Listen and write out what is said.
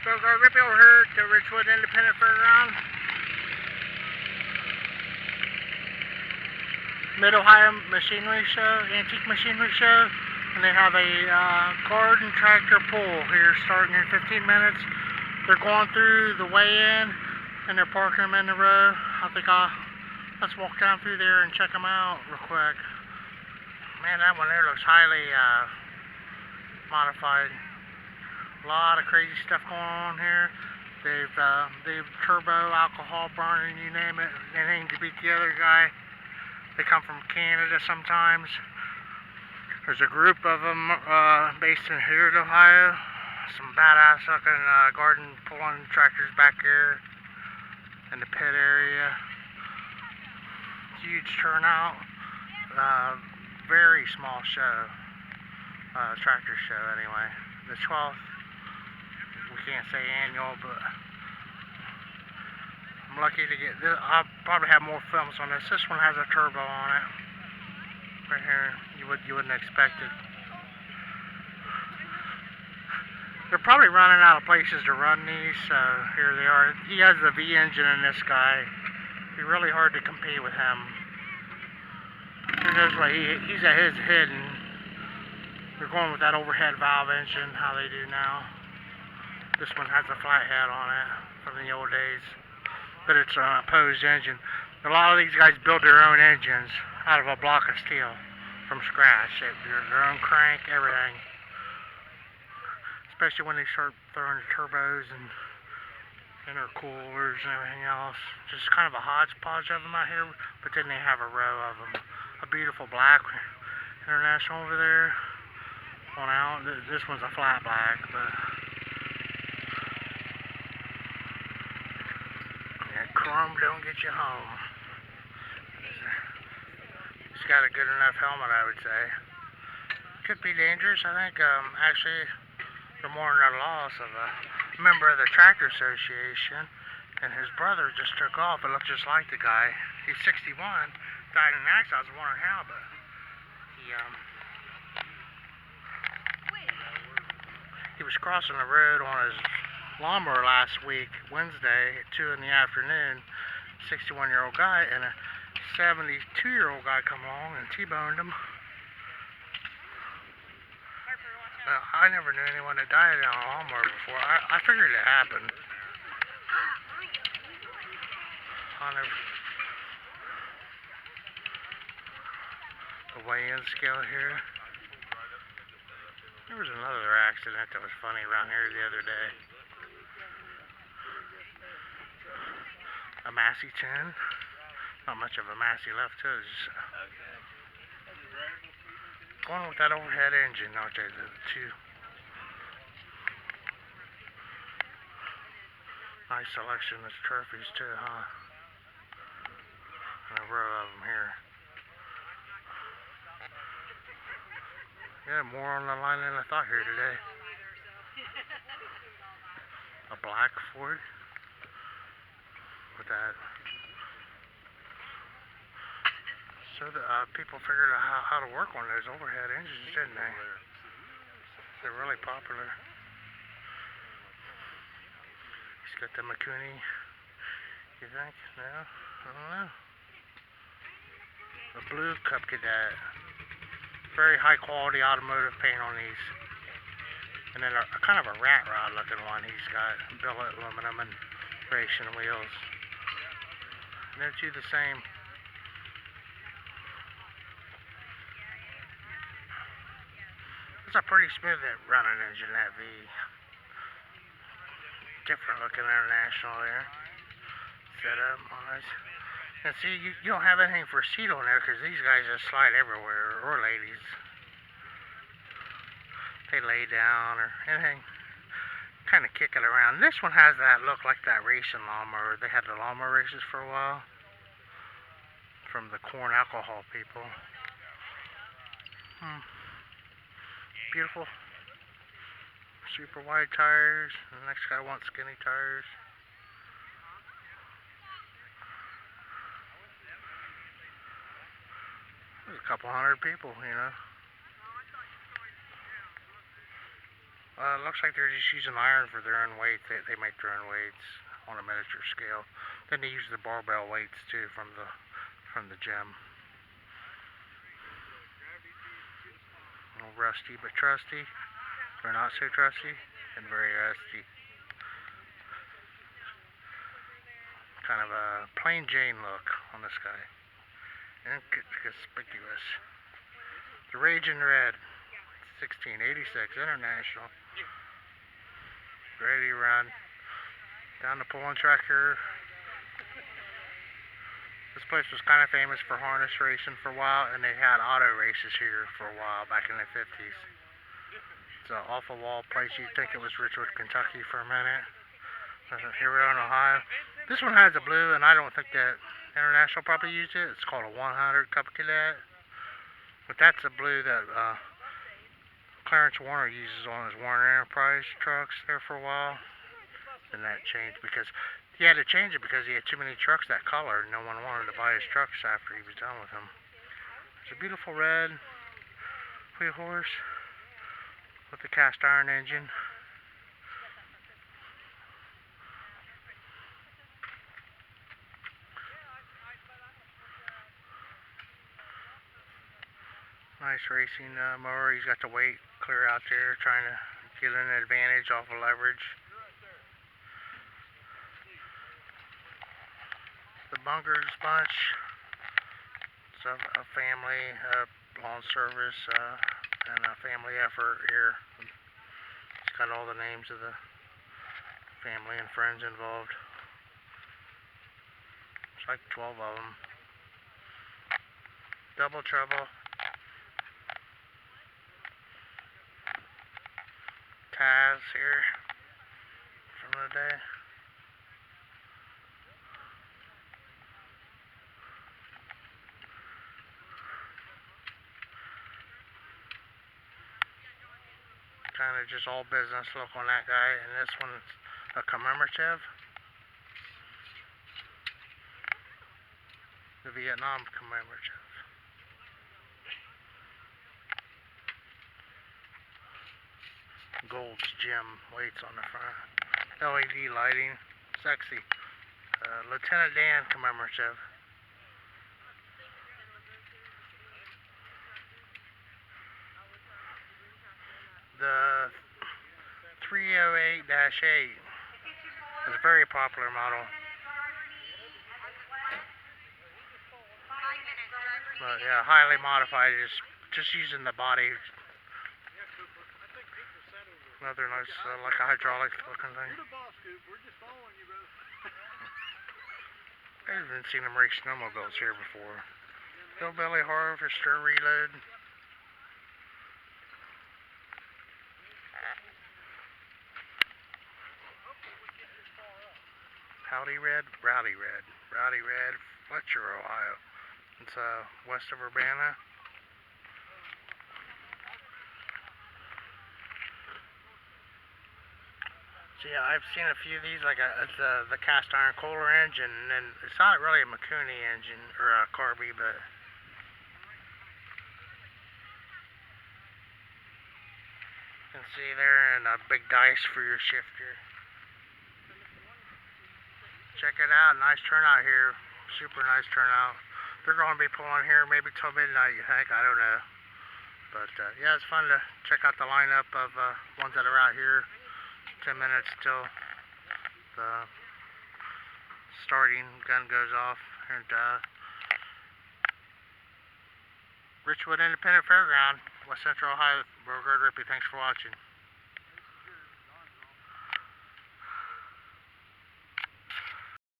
So we're going to rip over here to Richwood Independent Fairground. Mid-Ohio Machinery Show, Antique Machinery Show. And they have a garden tractor pull here starting in 15 minutes. They're going through the weigh-in and they're parking them in the row. Let's walk down through there and check them out real quick. Man, that one there looks highly modified. A lot of crazy stuff going on here. They've turbo, alcohol burning, you name it, anything to beat the other guy. They come from Canada sometimes. There's a group of them based in Richwood, Ohio. Some badass looking garden pulling tractors back here in the pit area. Huge turnout. Very small show. Tractor show anyway. The 12th. We can't say annual, but I'm lucky to get this. I'll probably have more films on this. This one has a turbo on it. Right here. You wouldn't expect it. They're probably running out of places to run these, so here they are. He has the V engine in this guy. It'd be really hard to compete with him. Who knows what he's at his head, and they're going with that overhead valve engine, how they do now. This one has a flathead on it from the old days, but it's an opposed engine. A lot of these guys build their own engines out of a block of steel from scratch. Their own crank, everything. Especially when they start throwing the turbos and intercoolers and everything else. Just kind of a hodgepodge of them out here, but then they have a row of them. A beautiful black International over there. On out. This one's a flat black, but yeah, chrome don't get you home. He's got a good enough helmet, I would say. Could be dangerous. I think actually they're mourning the loss of a member of the Tractor Association, and his brother just took off. It looked just like the guy. He's 61, died in an accident. I was wondering how, but he was crossing the road on his lawnmower last week, Wednesday, at 2 in the afternoon. 61-year-old guy, and a 72-year-old guy come along and T-boned him. I never knew anyone that died on a lawnmower before. I figured it happened. The weigh-in scale here. There was another accident that was funny around here the other day. A Massey 10. Not much of a Massey left too. Going with that overhead engine, aren't they? The two. Nice selection of trophies too, huh? And a row of them here. Yeah, more on the line than I thought here today. A black Ford with that. So the people figured out how to work on those overhead engines, didn't they? They're really popular. He's got the Makuni. You think? No? I don't know. The blue Cup Cadet. Very high quality automotive paint on these. And then a kind of a rat rod looking one he's got. Billet aluminum and racing wheels. And they're two the same. It's a pretty smooth running engine, that V. Different looking International there. Set up, nice. And see, you don't have anything for a seat on there because these guys just slide everywhere, or ladies. They lay down or anything. Kind of kick it around. This one has that look like that racing lawnmower. They had the lawnmower races for a while. From the corn alcohol people. Beautiful. Super wide tires. The next guy wants skinny tires. There's a couple hundred people, you know. Looks like they're just using iron for their own weight. They make their own weights on a miniature scale. Then they use the barbell weights too from the gym. A little rusty but trusty, or not so trusty, and very rusty. Kind of a plain Jane look on this guy. Inconspicuous. The Rage in Red, 1686 International. Ready to run. Down the pulling track here. This place was kind of famous for harness racing for a while, and they had auto races here for a while back in the 50s. It's an off-the-wall place. You'd think it was Richwood, Kentucky for a minute. Here we are in Ohio. This one has a blue, and I don't think that International probably used it. It's called a 100 Cup Cadet. But that's the blue that Clarence Warner uses on his Warner Enterprise trucks there for a while. And that changed because he had to change it because he had too many trucks that color, and no one wanted to buy his trucks after he was done with them. It's a beautiful red wheel horse with the cast iron engine. Nice racing mower. He's got the weight clear out there, trying to get an advantage off of leverage. The Bunkers bunch. It's a family lawn service and a family effort here. It's got all the names of the family and friends involved. It's like 12 of them. Double Trouble. Taz here from the day. Kind of just all business look on that guy, and this one's a commemorative. The Vietnam commemorative. Gold's Gym weights on the front. LED lighting, sexy. Lieutenant Dan commemorative. The 308-8 is a very popular model. But yeah, highly modified, just using the body. Another nice, like a hydraulic looking thing. I haven't seen them race snowmobiles here before. Hillbilly Harvester Reload. Howdy Red, Rowdy Red, Rowdy Red, Fletcher, Ohio. It's west of Urbana. So yeah, I've seen a few of these, like it's the cast iron Kohler engine, and it's not really a Mikuni engine or a Carby, but you can see there, and a big dice for your shifter. Check it out, nice turnout here, super nice turnout. They're going to be pulling here maybe till midnight, you think, I don't know. But yeah, it's fun to check out the lineup of ones that are out here. 10 minutes till the starting gun goes off. And Richwood Independent Fairground, West Central Ohio. Beauregard Ripley, thanks for watching.